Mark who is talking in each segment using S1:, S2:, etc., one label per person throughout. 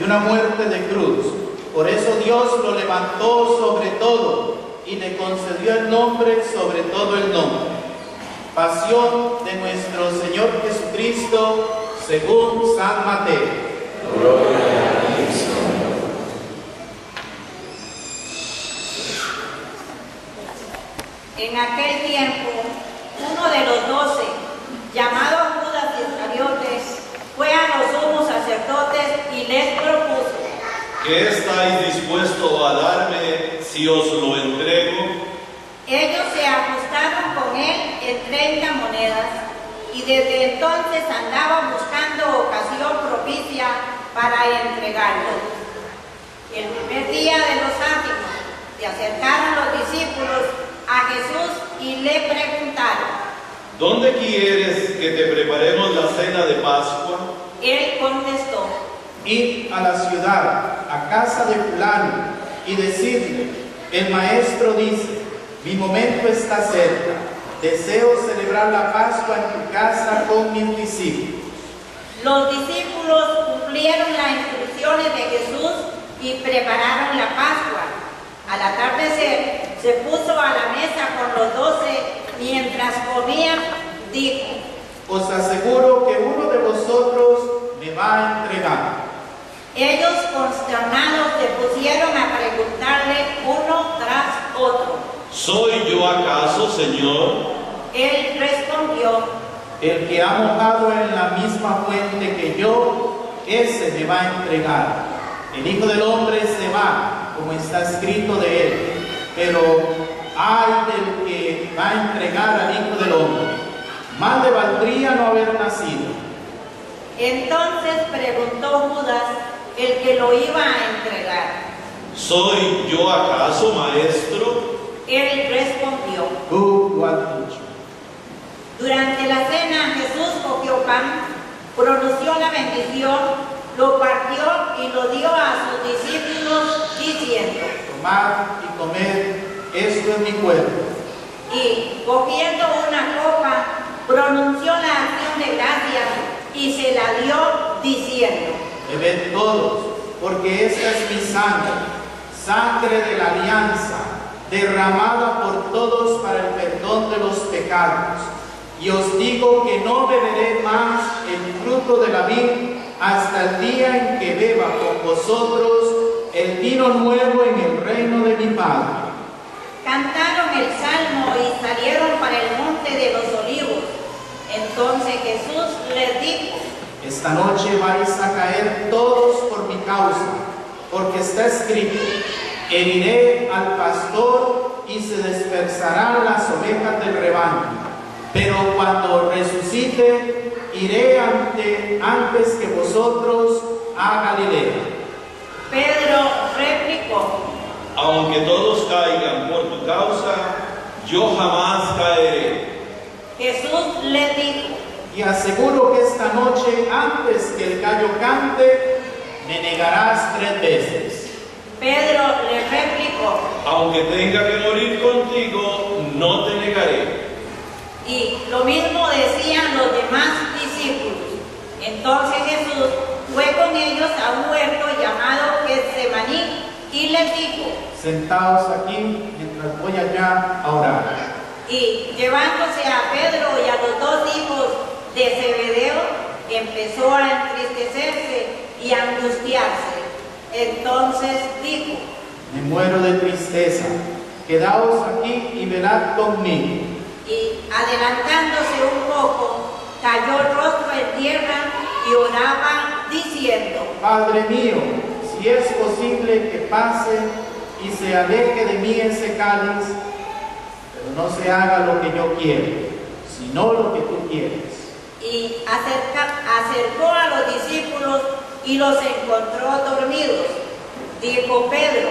S1: una muerte de cruz. Por eso Dios lo levantó sobre todo y le concedió el nombre sobre todo el nombre. Pasión de nuestro Señor Jesucristo según San Mateo.
S2: Gloria a ti, Señor.
S3: En aquel tiempo, uno de los 12, llamado Judas Iscariote, fue a los sumos sacerdotes y les propuso:
S4: ¿Qué estáis dispuestos a darme si os lo entrego?
S3: Ellos se ajustaron con él en 30 monedas y desde entonces andaban buscando ocasión propicia para entregarlo. El primer día de los átimos se acercaron los discípulos a Jesús y le preguntaron:
S4: ¿Dónde quieres que te preparemos la cena de Pascua?
S3: Él contestó:
S1: Id a la ciudad, a casa de fulano, y decidle: el maestro dice, mi momento está cerca, deseo celebrar la Pascua en tu casa con mis discípulos.
S3: Los discípulos cumplieron las instrucciones de Jesús y prepararon la Pascua. Al atardecer, se puso a la mesa con los 12. Mientras comían, dijo:
S1: Os aseguro que uno de vosotros me va a entregar.
S3: Ellos, consternados, se pusieron a preguntarle uno tras otro:
S4: ¿Soy yo acaso, Señor?
S3: Él respondió:
S1: El que ha mojado en la misma fuente que yo, ese me va a entregar. El Hijo del Hombre se va, como está escrito de él, pero ay del que va a entregar al Hijo del Hombre. Más le valdría no haber nacido.
S3: Entonces preguntó Judas, el que lo iba a entregar:
S4: ¿Soy yo acaso, maestro?
S3: Él respondió.
S1: Tú lo has dicho.
S3: Durante la cena Jesús cogió pan, pronunció la bendición, lo partió y lo dio a sus discípulos diciendo:
S1: Tomad y comed, esto es mi cuerpo.
S3: Y cogiendo una copa, pronunció la acción de gracias y se la dio diciendo:
S1: Bebed todos, porque esta es mi sangre, sangre de la alianza, derramada por todos para el perdón de los pecados. Y os digo que no beberé más el fruto de la vid hasta el día en que beba con vosotros el vino nuevo en el reino de mi Padre.
S3: Cantaron el salmo y salieron para el monte de los olivos. Entonces Jesús les dijo:
S1: Esta noche vais a caer todos por mi causa, porque está escrito: heriré al pastor y se dispersarán las ovejas del rebaño. Pero cuando resucite, iré antes que vosotros a Galilea.
S3: Pedro replicó:
S4: Aunque todos caigan por tu causa, yo jamás caeré.
S3: Jesús le dijo:
S1: Y aseguro que esta noche, antes que el gallo cante, me negarás 3 veces.
S3: Pedro le replicó:
S4: Aunque tenga que morir contigo, no te negaré.
S3: y lo mismo decían los demás discípulos. Entonces Jesús fue con ellos a un huerto llamado Getsemaní y les dijo:
S1: Sentaos aquí mientras voy allá a orar.
S3: Y llevándose a Pedro y a los 2 hijos de Zebedeo, empezó a entristecerse y a angustiarse. Entonces dijo:
S1: Me muero de tristeza. Quedaos aquí y velad conmigo.
S3: Y adelantándose un poco, cayó el rostro en tierra y oraba diciendo:
S1: Padre mío, si es posible que pase y se aleje de mí ese cáliz, pero no se haga lo que yo quiero, sino lo que tú quieres.
S3: Y acercó a los discípulos y los encontró dormidos. Dijo Pedro: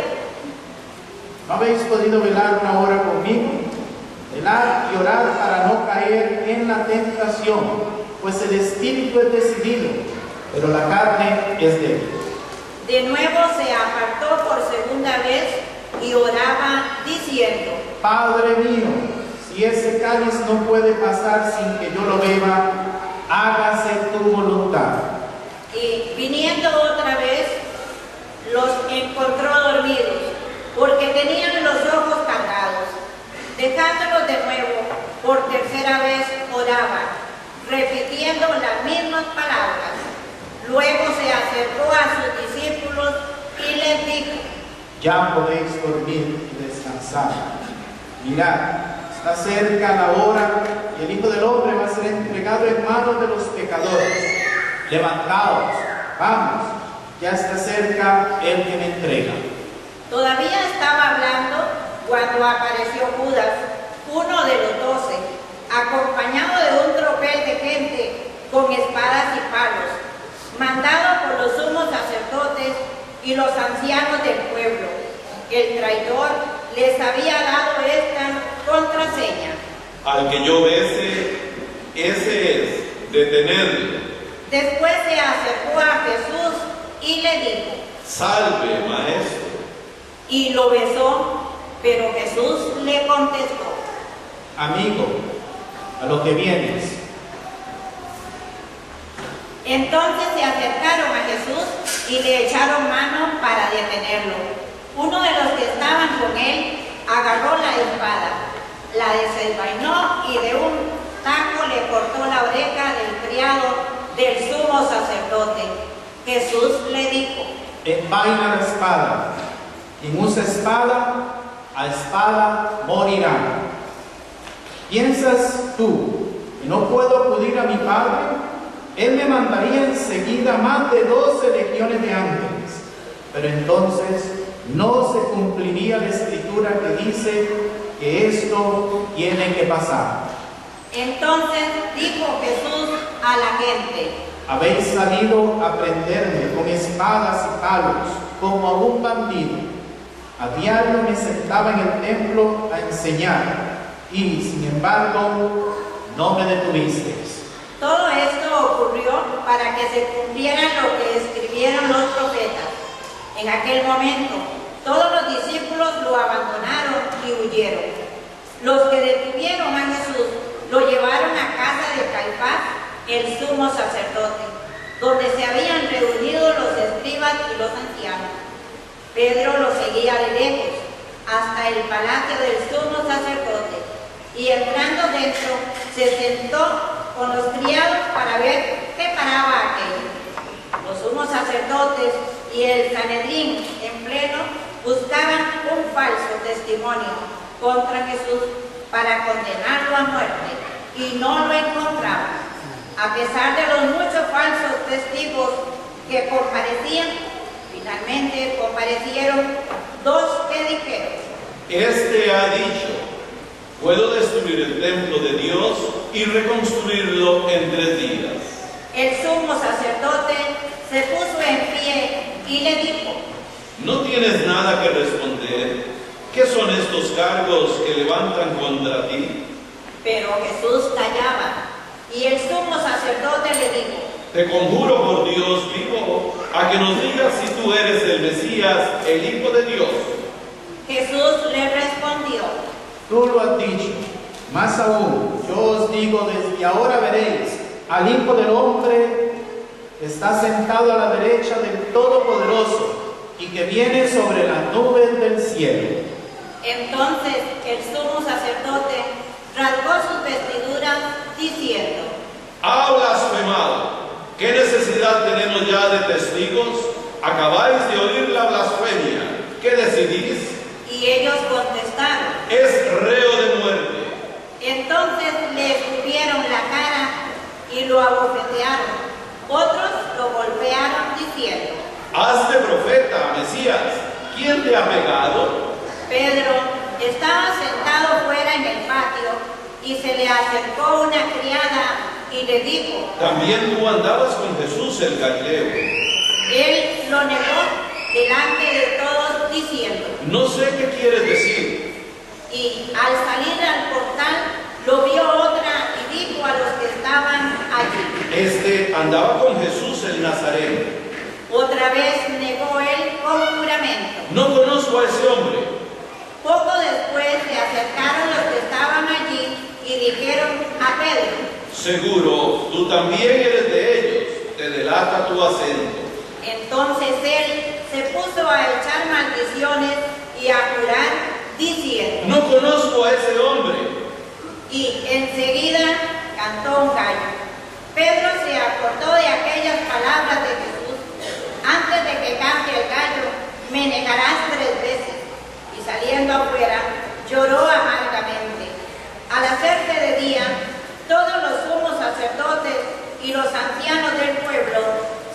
S1: ¿No habéis podido velar una hora conmigo? Velad y orad para no caer en la tentación, pues el espíritu es decidido, pero la carne es débil.
S3: De nuevo se apartó por segunda vez y oraba diciendo:
S1: Padre mío, si ese cáliz no puede pasar sin que yo lo beba, hágase tu voluntad.
S3: Y viniendo otra vez, encontró dormidos, porque tenían los ojos cargados. Dejándolos de nuevo, por tercera vez oraba, repitiendo las mismas palabras. Luego se acercó a sus discípulos y les dijo:
S1: Ya podéis dormir y descansar. Mirad, está cerca la hora y el Hijo del Hombre va a ser entregado en manos de los pecadores. Levantaos, vamos, ya está cerca el que me entrega.
S3: Todavía estaba hablando cuando apareció Judas, uno de los 12, acompañado de un tropel de gente con espadas y palos, mandado por los sumos sacerdotes y los ancianos del pueblo. El traidor les había dado esta contraseña:
S4: Al que yo bese, ese es, detenerlo.
S3: Después se acercó a Jesús y le dijo:
S4: Salve, maestro.
S3: Y lo besó, pero Jesús le contestó:
S1: Amigo, a lo que vienes.
S3: Entonces se acercaron a Jesús y le echaron mano para detenerlo. Uno de los que estaban con él agarró la espada, la desenvainó y de un tajo le cortó la oreja del criado del sumo sacerdote. Jesús le dijo:
S1: Envaina la espada. Quien usa espada, a espada morirá. ¿Piensas tú que no puedo acudir a mi Padre? Él me mandaría enseguida más de 12 legiones de ángeles. Pero entonces no se cumpliría la escritura que dice que esto tiene que pasar.
S3: Entonces dijo Jesús a la gente:
S1: Habéis salido a prenderme con espadas y palos como a un bandido. A diario me sentaba en el templo a enseñar y, sin embargo, no me detuvisteis.
S3: Todo esto ocurrió para que se cumpliera lo que escribieron los profetas. En aquel momento, todos los discípulos lo abandonaron y huyeron. Los que detuvieron a Jesús lo llevaron a casa de Caifás, el sumo sacerdote, donde se habían reunido los escribas y los ancianos. Pedro lo seguía de lejos hasta el palacio del sumo sacerdote y, entrando dentro, se sentó con los criados para ver qué paraba aquello. Los sumos sacerdotes y el Sanedrín en pleno buscaban un falso testimonio contra Jesús para condenarlo a muerte y no lo encontraban. A pesar de los muchos falsos testigos que comparecían, finalmente comparecieron 2 que dijeron:
S4: Este ha dicho: puedo destruir el templo de Dios y reconstruirlo en 3 días.
S3: El sumo sacerdote se puso en pie y le dijo:
S4: ¿No tienes nada que responder? ¿Qué son estos cargos que levantan contra ti?
S3: Pero Jesús callaba, y el sumo sacerdote le dijo:
S4: Te conjuro por Dios vivo, a que nos digas si tú eres el Mesías, el Hijo de Dios.
S3: Jesús le respondió:
S1: Tú lo has dicho. Más aún, yo os digo, desde ahora veréis al Hijo del Hombre que está sentado a la derecha del Todopoderoso y que viene sobre las nubes del cielo.
S3: Entonces el sumo sacerdote rasgó sus vestiduras diciendo:
S4: ¡Ha blasfemado! ¿Qué necesidad tenemos ya de testigos? Acabáis de oír la blasfemia. ¿Qué decidís?
S3: Y ellos contestaron:
S4: Es reo de muerte.
S3: Entonces le escupieron la cara y lo abofetearon. Otros lo golpearon diciendo:
S4: Hazte profeta, Mesías. ¿Quién te ha pegado?
S3: Pedro estaba sentado fuera en el patio y se le acercó una criada y le dijo:
S4: También tú andabas con Jesús el Galileo.
S3: Él lo negó delante de todos diciendo:
S4: No sé qué quieres decir.
S3: Y al salir al portal lo vio otra y dijo a los que estaban allí:
S4: Este andaba con Jesús el Nazareno.
S3: Otra vez negó él con juramento.
S4: No conozco a ese hombre.
S3: Poco después se acercaron los que estaban allí y dijeron a Pedro:
S4: Seguro, tú también eres de ellos. Te delata tu acento.
S3: Entonces él se se puso a echar maldiciones y a jurar, diciendo,
S4: no conozco a ese hombre.
S3: y enseguida cantó un gallo. Pedro se acordó de aquellas palabras de Jesús: antes de que cante el gallo, me negarás 3 veces. Y saliendo afuera, lloró amargamente. Al hacerse de día, todos los sumos sacerdotes y los ancianos del pueblo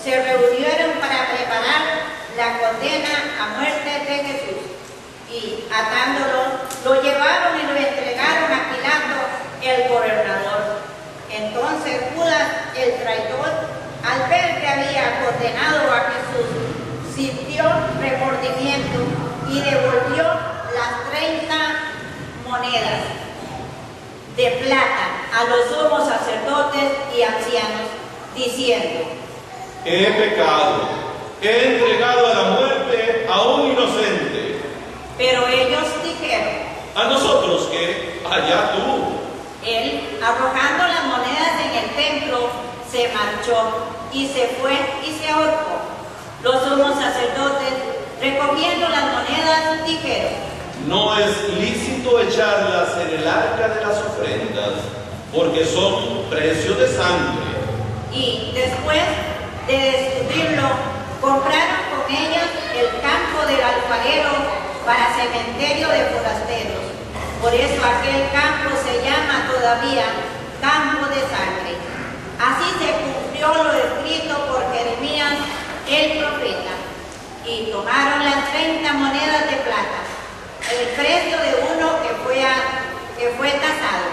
S3: se reunieron para preparar la condena a muerte de Jesús. Y atándolo, lo llevaron y lo entregaron a Pilato, el gobernador. Entonces Judas, el traidor, al ver que había condenado a Jesús, sintió remordimiento y devolvió las 30 monedas de plata a los sumos sacerdotes y ancianos, diciendo,
S4: He pecado, he entregado a la muerte a un inocente.
S3: pero ellos dijeron,
S4: ¿A nosotros qué? Allá tú.
S3: él, arrojando las monedas en el templo, se marchó y se fue y se ahorcó. Los sumos sacerdotes, recogiendo las monedas, dijeron,
S4: No es lícito echarlas en el arca de las ofrendas, porque son precio de sangre.
S3: y después de destruirlo, compraron con ellas el campo del alfarero para cementerio de forasteros. Por eso aquel campo se llama todavía campo de sangre. Así se cumplió lo escrito por Jeremías el profeta. Y tomaron las 30 monedas de plata, el precio de uno que fue tasado,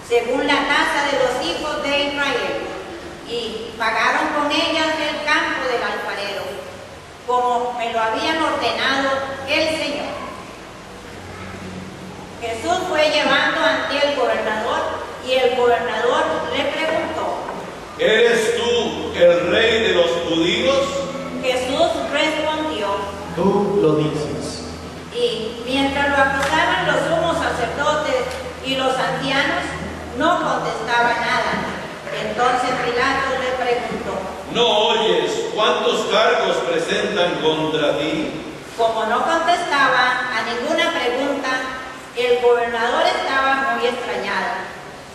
S3: según la tasa de los hijos de Israel, y pagaron con ellas el campo del alfarero, como me lo habían ordenado el Señor. Jesús fue llevando ante el gobernador, y el gobernador le preguntó,
S4: ¿Eres tú el rey de los judíos?
S3: Jesús respondió,
S1: Tú lo dices.
S3: y mientras lo acusaban los sumos sacerdotes y los ancianos, no contestaba nada. Entonces Pilato le preguntó,
S4: ¿No oyes cuántos cargos presentan contra ti?
S3: como no contestaba a ninguna pregunta, el gobernador estaba muy extrañado.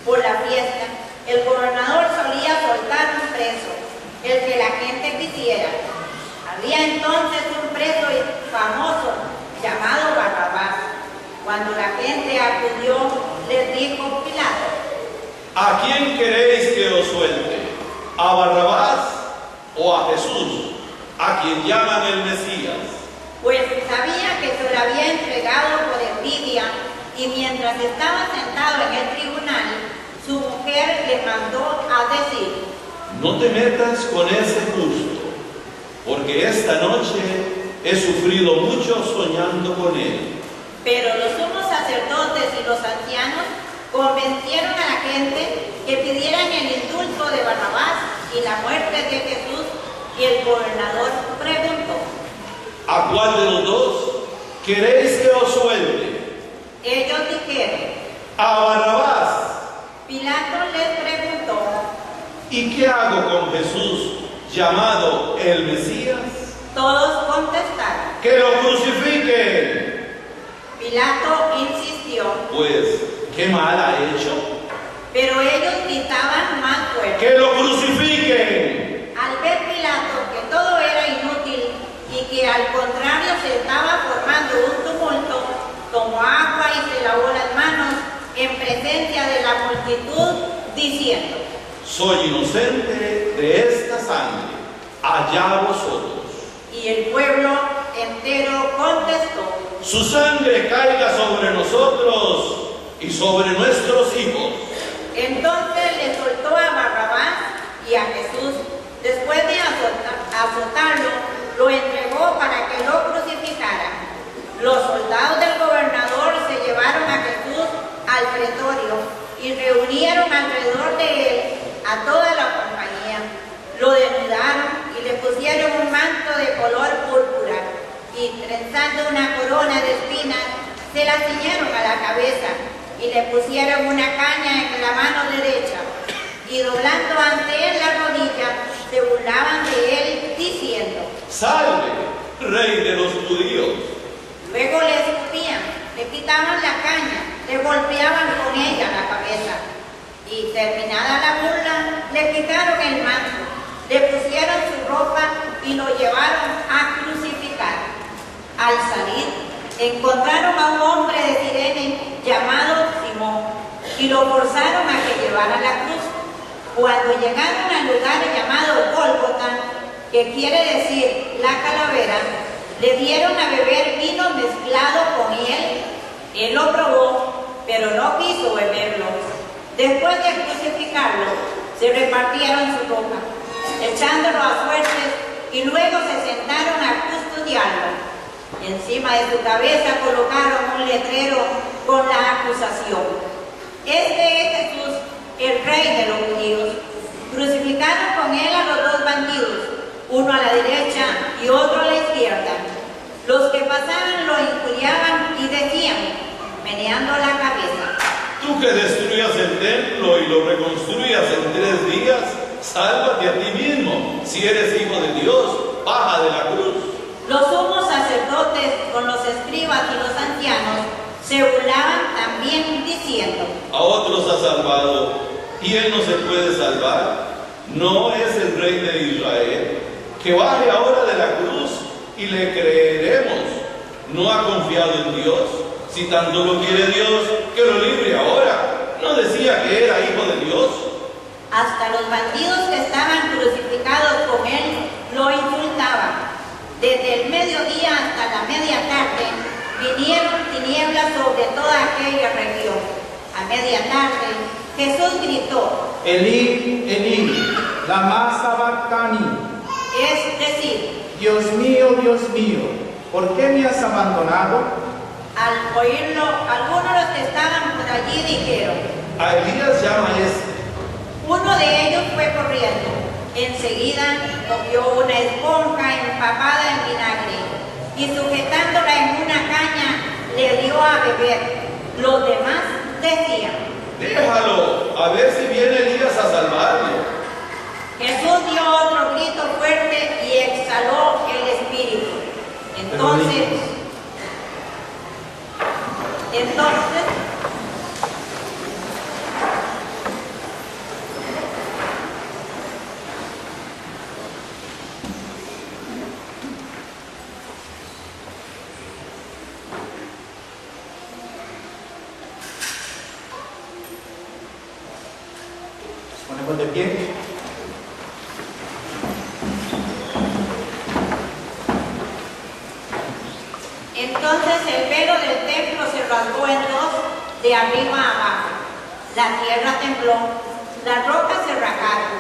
S3: Por la fiesta, el gobernador solía soltar un preso, el que la gente quisiera. Había entonces un preso famoso llamado Barrabás. Cuando la gente acudió, les dijo Pilato,
S4: ¿A quién queréis que os suelte? ¿A Barrabás o a Jesús, a quien llaman el Mesías?
S3: pues sabía que se lo había entregado por envidia, y mientras estaba sentado en el tribunal, su mujer le mandó a decir,
S4: No te metas con ese justo, porque esta noche he sufrido mucho soñando con él.
S3: pero los sumos sacerdotes y los ancianos convencieron a la gente que pidieran el indulto de Barrabás y la muerte de Jesús, y el gobernador preguntó,
S4: ¿A cuál de los dos queréis que os suelte?
S3: ellos dijeron,
S4: ¿A Barrabás?
S3: Pilato les preguntó,
S4: ¿Y qué hago con Jesús, llamado el Mesías?
S3: todos contestaron.
S4: ¡Que lo crucifiquen!
S3: Pilato insistió,
S4: Pues, ¿qué mal ha hecho?
S3: pero ellos gritaban más fuerte.
S4: ¡Que lo crucifiquen!
S3: Al ver Pilato que todo era inútil y que al contrario se estaba formando un tumulto, tomó agua y se lavó las manos en presencia de la multitud, diciendo,
S4: Soy inocente de esta sangre, allá vosotros.
S3: y el pueblo entero contestó,
S4: Su sangre caiga sobre nosotros y sobre nuestros hijos.
S3: Entonces le soltó a Barrabás, y a Jesús, después de azotarlo, lo entregó para que lo crucificaran. Los soldados del gobernador se llevaron a Jesús al pretorio y reunieron alrededor de él a toda la compañía. Lo desnudaron y le pusieron un manto de color púrpura, y trenzando una corona de espinas, se la ciñeron a la cabeza y le pusieron una caña en la mano derecha, y doblando ante él la rodilla, se burlaban de él diciendo,
S4: Salve, Rey de los judíos.
S3: Luego le escupían, le quitaban la caña, le golpeaban con ella la cabeza. Y terminada la burla, le quitaron el manto, le pusieron su ropa y lo llevaron a crucificar. Al salir, encontraron a un hombre de Cirene llamado Simón y lo forzaron a que llevara la cruz. Cuando llegaron al lugar llamado Gólgota, que quiere decir la calavera, le dieron a beber vino mezclado con hiel. Él lo probó, pero no quiso beberlo. Después de crucificarlo, se repartieron su ropa, echándolo a suertes, y luego se sentaron a custodiarlo. Encima de su cabeza colocaron un letrero con la acusación: "Este es Jesús, el Rey de los judíos". Crucificaron con él a los dos bandidos, uno a la derecha y otro a la izquierda. Los que pasaban lo injuriaban y decían, meneando la cabeza:
S4: Tú que destruías el templo y lo reconstruías en 3 días, sálvate a ti mismo. Si eres hijo de Dios, baja de la cruz.
S3: Los sumos sacerdotes con los escribas y los ancianos se burlaban también diciendo:
S4: A otros ha salvado, y él no se puede salvar. ¿No es el Rey de Israel? Que baje ahora de la cruz y le creeremos. ¿No ha confiado en Dios? Si tanto lo quiere Dios, que lo libre ahora. ¿No decía que era hijo de Dios?
S3: Hasta los bandidos que estaban crucificados con él lo insultaban. Desde el mediodía hasta la media tarde vinieron tinieblas sobre toda aquella región. A media tarde Jesús gritó:
S1: Elí, Elí, lama sabactani.
S3: Es decir,
S1: Dios mío, ¿por qué me has abandonado?
S3: al oírlo, algunos de los que estaban por allí dijeron:
S4: A Elías llama
S3: Uno de ellos fue corriendo. Enseguida cogió una esponja empapada en vinagre y sujetándola en una caña le dio a beber. Los demás decían:
S4: Déjalo, a ver si viene Elías a salvarlo.
S3: Jesús dio otro grito fuerte y exhaló el espíritu. Entonces,
S1: Nos ponemos de pie.
S3: Entonces el velo del templo se rasgó en dos, de arriba a abajo. La tierra tembló, las rocas se rajaron,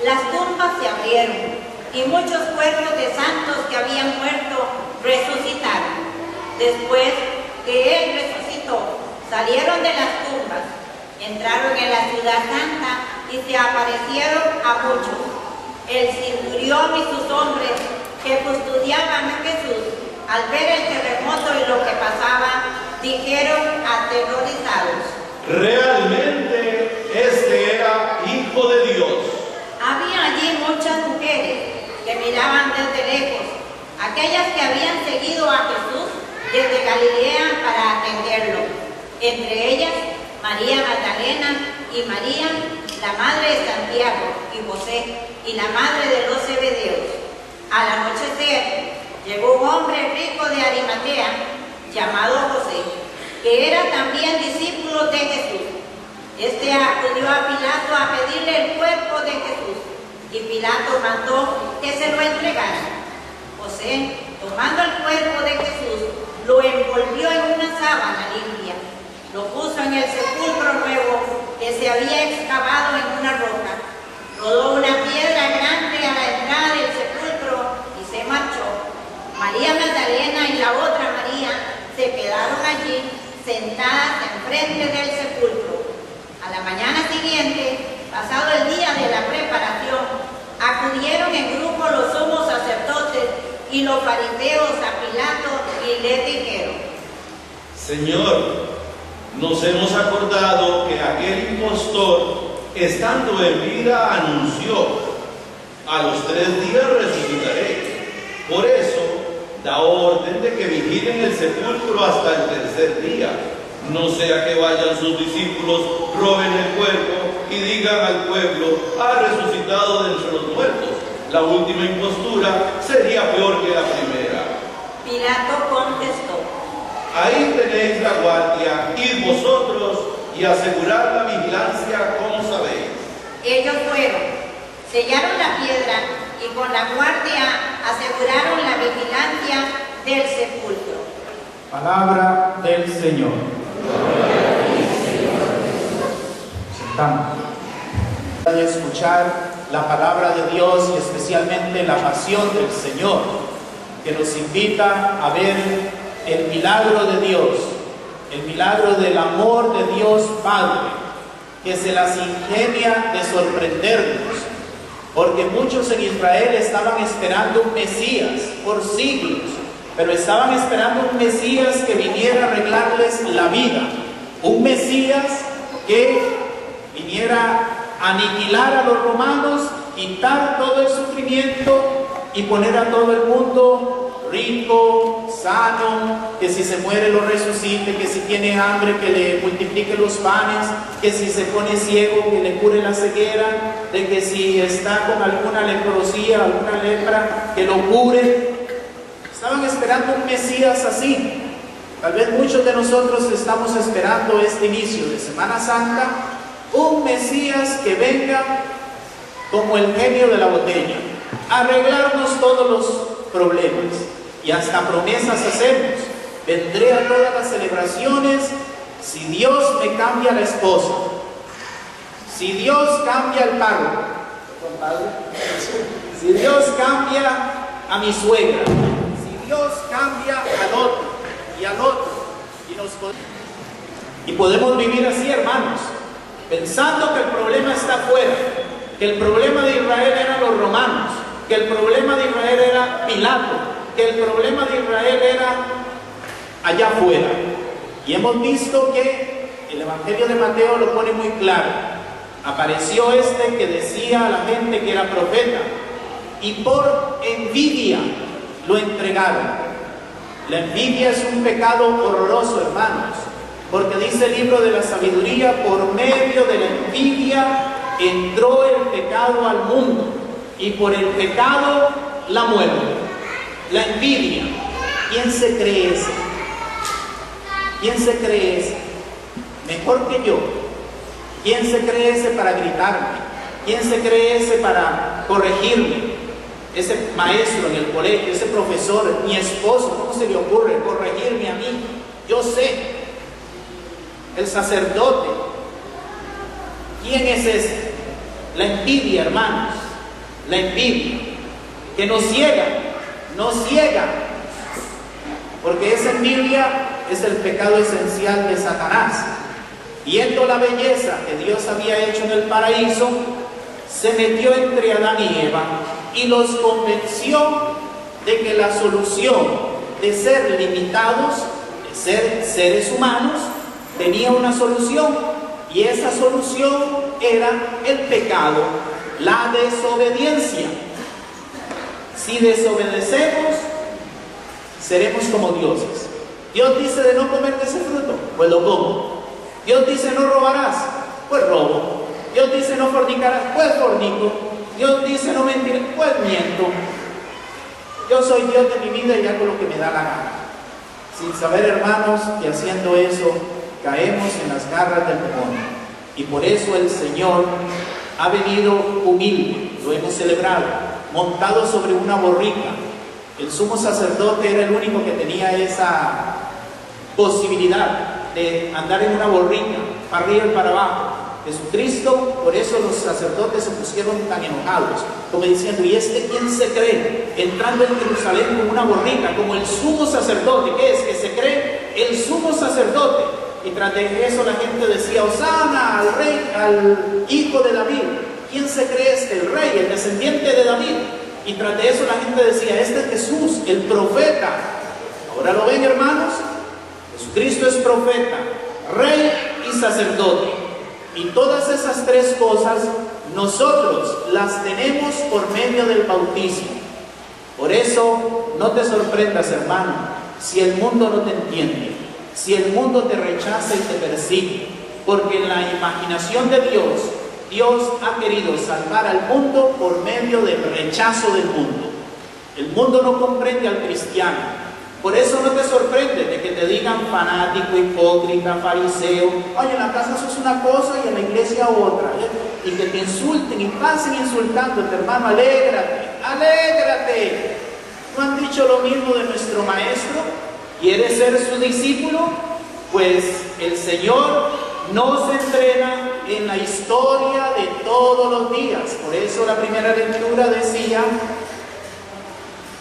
S3: las tumbas se abrieron, y muchos cuerpos de santos que habían muerto resucitaron. Después que él resucitó, salieron de las tumbas, entraron en la ciudad santa y se aparecieron a muchos. El centurión y sus hombres que custodiaban a Jesús, al ver el terremoto y lo que pasaba, dijeron aterrorizados:
S4: Realmente este era hijo de Dios.
S3: Había allí muchas mujeres que miraban desde lejos, aquellas que habían seguido a Jesús desde Galilea para atenderlo. Entre ellas, María Magdalena y María, la madre de Santiago y José, y la madre de los Zebedeos. Al anochecer, llegó un hombre rico de Arimatea, llamado José, que era también discípulo de Jesús. Este acudió a Pilato a pedirle el cuerpo de Jesús, y Pilato mandó que se lo entregaran. José, tomando el cuerpo de Jesús, lo envolvió en una sábana limpia, lo puso en el sepulcro nuevo que se había excavado en una roca, rodó una piedra grande a la entrada del sepulcro y se marchó. María Magdalena y la otra María se quedaron allí sentadas enfrente del sepulcro. A la mañana siguiente, pasado el día de la preparación, acudieron en grupo los sumos sacerdotes y los fariseos a Pilato y le dijeron:
S4: Señor, nos hemos acordado que aquel impostor, estando en vida, anunció: a los 3 días resucitaré. Por eso da orden de que vigilen el sepulcro hasta el tercer día, no sea que vayan sus discípulos, roben el cuerpo y digan al pueblo: ha resucitado de entre los muertos. La última impostura sería peor que la primera.
S3: Pilato contestó:
S4: Ahí tenéis la guardia, id vosotros y asegurad la vigilancia como sabéis.
S3: Ellos fueron, sellaron la piedra y con la guardia aseguraron la vigilancia del sepulcro.
S1: Palabra del Señor. Sentamos. De escuchar la palabra de Dios y especialmente la pasión del Señor, que nos invita a ver el milagro de Dios, el milagro del amor de Dios Padre, que se las ingenia de sorprendernos, porque muchos en Israel estaban esperando un Mesías por siglos, pero estaban esperando un Mesías que viniera a arreglarles la vida, un Mesías que viniera a aniquilar a los romanos, quitar todo el sufrimiento y poner a todo el mundo rico, sano, que si se muere lo resucite, que si tiene hambre que le multiplique los panes, que si se pone ciego que le cure la ceguera, de que si está con alguna leprosía, alguna lepra, que lo cure. Estaban esperando un Mesías así. Tal vez muchos de nosotros estamos esperando este inicio de Semana Santa, un Mesías que venga como el genio de la botella, a arreglarnos todos los problemas. Y hasta promesas hacemos: vendré a todas las celebraciones si Dios me cambia la esposa, si Dios cambia el párroco, si Dios cambia a mi suegra, si Dios cambia al otro y al otro. Y podemos vivir así, hermanos, pensando que el problema está afuera, que el problema de Israel eran los romanos, que el problema de Israel era Pilato, que el problema de Israel era allá afuera. Y hemos visto que el Evangelio de Mateo lo pone muy claro. Apareció este que decía a la gente que era profeta, y por envidia lo entregaron. La envidia es un pecado horroroso, hermanos, porque dice el libro de la sabiduría: por medio de la envidia entró el pecado al mundo, y por el pecado la muerte. La envidia. ¿Quién se cree ese? ¿Quién se cree ese? Mejor que yo. ¿Quién se cree ese para gritarme? ¿Quién se cree ese para corregirme? Ese maestro en el colegio, ese profesor, mi esposo, ¿cómo se le ocurre corregirme a mí? Yo sé. El sacerdote. ¿Quién es ese? La envidia, hermanos. La envidia. Que nos ciega. Nos ciega, porque esa envidia es el pecado esencial de Satanás. Viendo la belleza que Dios había hecho en el paraíso, se metió entre Adán y Eva y los convenció de que la solución de ser limitados, de ser seres humanos, tenía una solución, y esa solución era el pecado, la desobediencia. Si desobedecemos, seremos como dioses. Dios dice de no comer de ese fruto, pues lo como. Dios dice no robarás, pues robo. Dios dice no fornicarás, pues fornico. Dios dice no mentirás, pues miento. Yo soy Dios de mi vida y hago lo que me da la gana. Sin saber, hermanos, que haciendo eso caemos en las garras del demonio. Y por eso el Señor ha venido humilde, lo hemos celebrado, montado sobre una borrica. El sumo sacerdote era el único que tenía esa posibilidad de andar en una borrica, para arriba y para abajo. Jesucristo, por eso los sacerdotes se pusieron tan enojados, como diciendo: ¿y este quién se cree? Entrando en Jerusalén con una borrica, como el sumo sacerdote. ¿Qué es? Que se cree el sumo sacerdote. Y tras de eso la gente decía: Hosana al rey, al hijo de David. ¿Quién se cree este? El rey, el descendiente de David. Y tras de eso la gente decía: este es Jesús, el profeta. Ahora lo ven, hermanos. Jesucristo es profeta, rey y sacerdote. Y todas esas tres cosas nosotros las tenemos por medio del bautismo. Por Por eso no te sorprendas, hermano, si el mundo no te entiende, si el mundo te rechaza y te persigue, porque en la imaginación de Dios, Dios ha querido salvar al mundo por medio del rechazo del mundo. El mundo no comprende al cristiano. Por eso no te sorprende de que te digan fanático, hipócrita, fariseo. Oye, en la casa sos una cosa y en la iglesia otra. Y que te insulten y pasen insultándote, hermano. Alégrate, alégrate. ¿No han dicho lo mismo de nuestro maestro? ¿Quieres ser su discípulo? Pues el Señor no se entrena en la historia de todos los días. Por eso la primera lectura decía: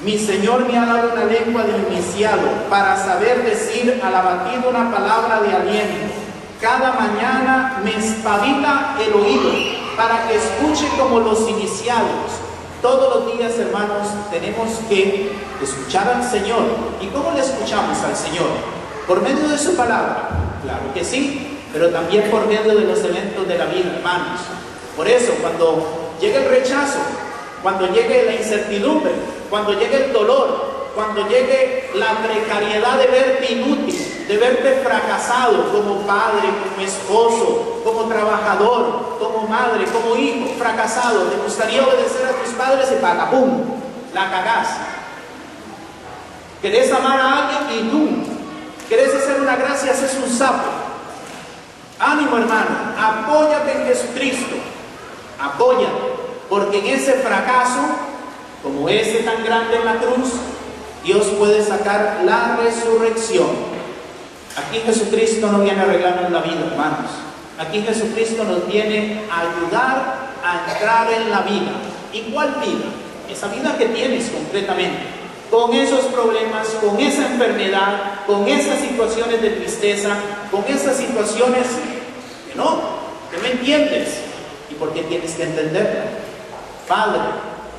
S1: mi Señor me ha dado una lengua de iniciado para saber decir al abatido una palabra de aliento. Cada mañana me espabila el oído para que escuche como los iniciados. Todos los días, hermanos, tenemos que escuchar al Señor. ¿Y cómo le escuchamos al Señor? ¿Por medio de su palabra? Claro que sí, pero también por medio de los eventos de la vida, hermanos. Por eso, cuando llegue el rechazo, cuando llegue la incertidumbre, cuando llegue el dolor, cuando llegue la precariedad de verte inútil, de verte fracasado como padre, como esposo, como trabajador, como madre, como hijo, fracasado, te gustaría obedecer a tus padres y para ¡pum!, la cagás. Querés amar a alguien y ¡pum!, querés hacer una gracia, haces un sapo. Ánimo, hermano, apóyate en Jesucristo, apóyate. Porque en ese fracaso, como ese tan grande en la cruz, Dios puede sacar la resurrección. Aquí Jesucristo no viene a arreglarnos la vida, hermanos. Aquí Jesucristo nos viene a ayudar a entrar en la vida. ¿Y cuál vida? Esa vida que tienes concretamente. Con esos problemas, con esa enfermedad, con esas situaciones de tristeza, con esas situaciones que no entiendes. ¿Y por qué tienes que entenderla? Padre,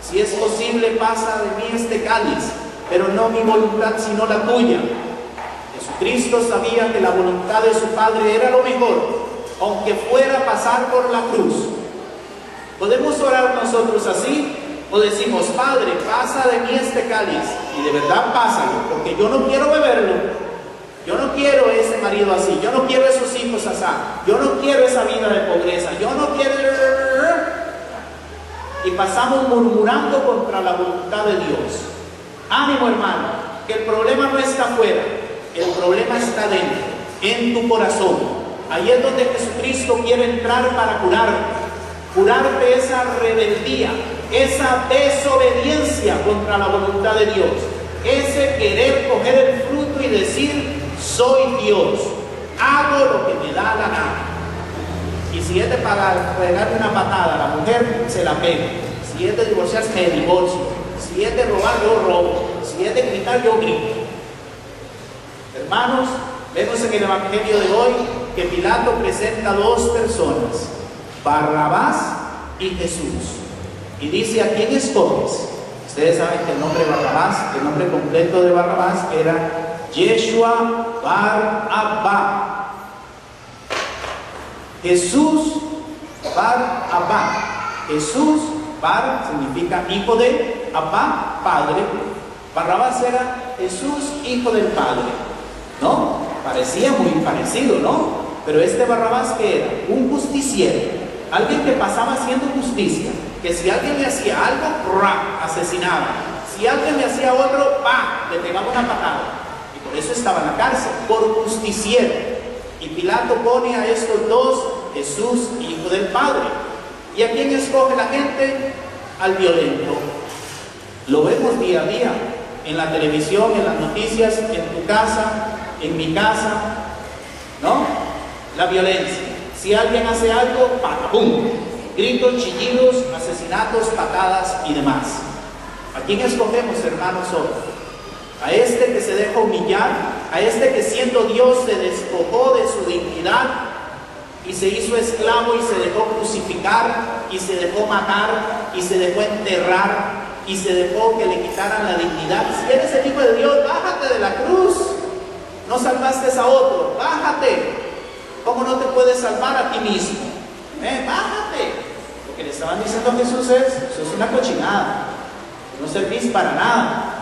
S1: si es posible, pasa de mí este cáliz, pero no mi voluntad sino la tuya. Jesucristo sabía que la voluntad de su Padre era lo mejor, aunque fuera pasar por la cruz. ¿Podemos orar nosotros así? O decimos: Padre, pasa de mí este cáliz, y de verdad pásalo, porque yo no quiero beberlo. Yo no quiero ese marido así, yo no quiero esos hijos así, yo no quiero esa vida de pobreza, yo no quiero... Y pasamos murmurando contra la voluntad de Dios. Ánimo, hermano, que el problema no está afuera, el problema está dentro, en tu corazón. Ahí es donde Jesucristo quiere entrar para curarte esa rebeldía, esa desobediencia contra la voluntad de Dios, ese querer coger el fruto y decir: soy Dios, hago lo que me da la gana. Y si es de pegarle una patada a la mujer, se la pego. Si es de divorciarse, me divorcio. Si es de robar, yo robo. Si es de gritar, yo grito. Hermanos, vemos en el Evangelio de hoy que Pilato presenta dos personas: Barrabás y Jesús. Y dice: ¿a quién escoges? Ustedes saben que el nombre Barrabás, el nombre completo de Barrabás era Yeshua Bar Abba. Jesús Bar Abba. Jesús Bar significa hijo de, Abba, padre. Barrabás era Jesús, hijo del Padre. ¿No? Parecía muy parecido, ¿no? Pero este Barrabás, ¿qué era? Un justiciero. Alguien que pasaba haciendo justicia. Que si alguien le hacía algo, ¡ra!, asesinaba. Si alguien le hacía otro, ¡pa!, le pegaba una patada. Y por eso estaba en la cárcel, por justiciero. Y Pilato pone a estos dos: Jesús, hijo del Padre. ¿Y a quién escoge la gente? Al violento. Lo vemos día a día, en la televisión, en las noticias, en tu casa, en mi casa, ¿no? La violencia. Si alguien hace algo, ¡pum!, gritos, chillidos, asesinatos, patadas y demás. ¿A quién escogemos, hermanos, hoy? A este que se deja humillar, a este que siendo Dios se despojó de su dignidad y se hizo esclavo y se dejó crucificar y se dejó matar y se dejó enterrar y se dejó que le quitaran la dignidad. Si eres el Hijo de Dios, bájate de la cruz. No salvaste a otro, bájate. ¿Cómo no te puedes salvar a ti mismo? Bájate. Lo que le estaban diciendo a Jesús es: eso es una cochinada. no servís para nada.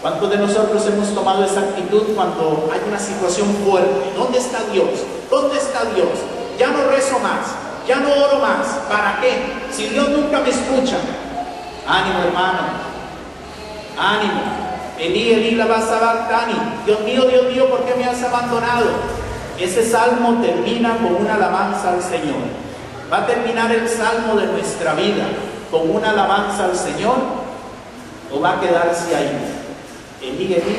S1: ¿Cuántos de nosotros hemos tomado esa actitud cuando hay una situación fuerte? ¿Dónde está Dios? ¿Dónde está Dios? Ya no rezo más, ya no oro más. ¿Para qué? Si Dios nunca me escucha. Ánimo, hermano, ánimo. Elí, Elí, lama sabactani. Dios mío, ¿por qué me has abandonado? Ese salmo termina con una alabanza al Señor. ¿Va a terminar el salmo de nuestra vida con una alabanza al Señor o va a quedarse ahí? Elí, Elí,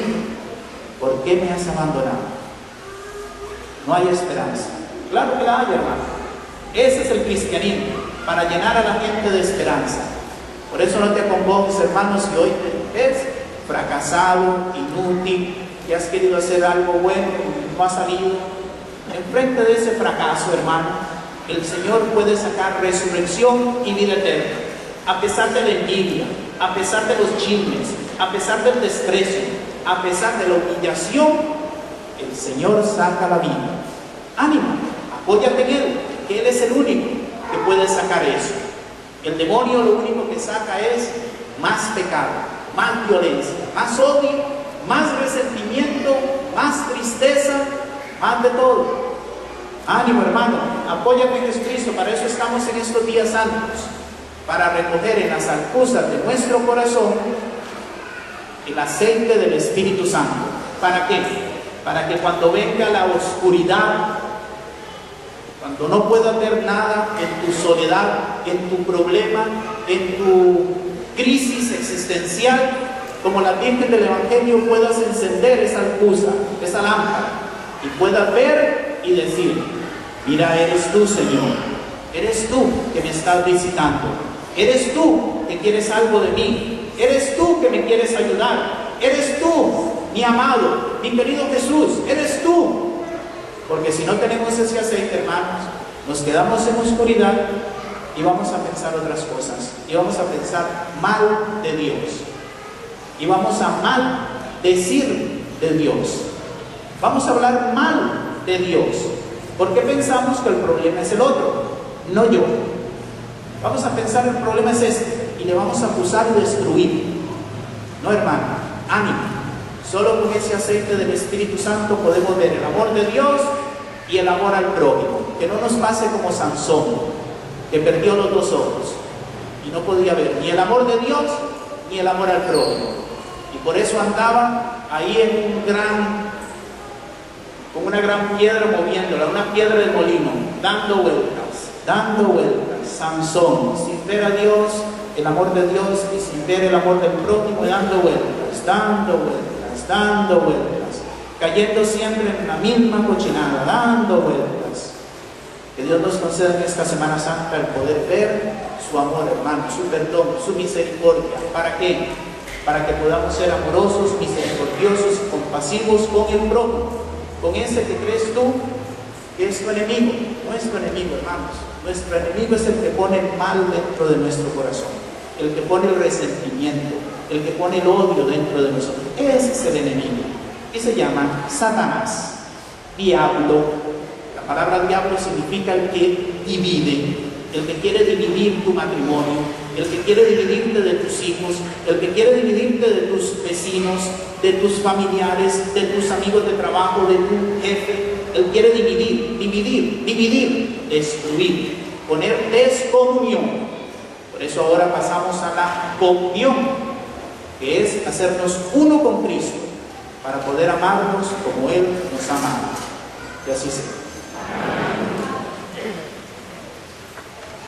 S1: ¿por qué me has abandonado? No hay esperanza. Claro que la hay, hermano. Ese es el cristianismo, para llenar a la gente de esperanza. Por eso no te convoques, hermanos, si hoy te ves fracasado, inútil, que has querido hacer algo bueno y no ha salido. Enfrente de ese fracaso, hermano, el Señor puede sacar resurrección y vida eterna. A pesar de la envidia, a pesar de los chismes, a pesar del desprecio, a pesar de la humillación, el Señor saca la vida. Ánimo, apóyate en Él, que Él es el único que puede sacar eso. El demonio lo único que saca es más pecado, más violencia, más odio, más resentimiento, más tristeza, más de todo. Ánimo, hermano, apóyate en Jesucristo. Para eso estamos en estos días santos, para recoger en las alcusas de nuestro corazón el aceite del Espíritu Santo. ¿Para qué? Para que cuando venga la oscuridad, cuando no puedas ver nada en tu soledad, en tu problema, en tu crisis existencial, como la Virgen del Evangelio, puedas encender esa alcusa, esa lámpara, y puedas ver y decir: mira, eres tú, Señor, eres tú que me estás visitando, eres tú que quieres algo de mí, eres tú que me quieres ayudar, eres tú, mi amado, mi querido Jesús, eres tú. Porque si no tenemos ese aceite, hermanos, nos quedamos en oscuridad y vamos a pensar otras cosas, y vamos a pensar mal de Dios, y vamos a mal decir de Dios, vamos a hablar mal de Dios, porque pensamos que el problema es el otro, no yo. Vamos a pensar el problema es este, y le vamos a acusar y destruir. No, hermano, ánimo. Solo con ese aceite del Espíritu Santo podemos ver el amor de Dios y el amor al prójimo. Que no nos pase como Sansón, que perdió los dos ojos y no podía ver ni el amor de Dios ni el amor al prójimo. Y por eso andaba ahí con una gran piedra moviéndola, una piedra del molino, dando vueltas. Sansón, sin ver a Dios, el amor de Dios, y sin ver el amor del prójimo, dando vueltas, cayendo siempre en la misma cochinada, dando vueltas. Que Dios nos conceda en esta Semana Santa el poder ver su amor, hermano, su perdón, su misericordia. ¿Para qué? Para que podamos ser amorosos, misericordiosos y compasivos con el prójimo, con ese que crees tú que es tu enemigo. No es tu enemigo, hermanos. Nuestro enemigo es el que pone el mal dentro de nuestro corazón, el que pone el resentimiento, el que pone el odio dentro de nosotros. Ese es el enemigo, que se llama Satanás, diablo. La palabra diablo significa el que divide, el que quiere dividir tu matrimonio, el que quiere dividirte de tus hijos, el que quiere dividirte de tus vecinos, de tus familiares, de tus amigos de trabajo, de tu jefe. Él quiere dividir, destruir, poner descomunión. Por eso ahora pasamos a la comunión, que es hacernos uno con Cristo, para poder amarnos como Él nos ama. Y así sea.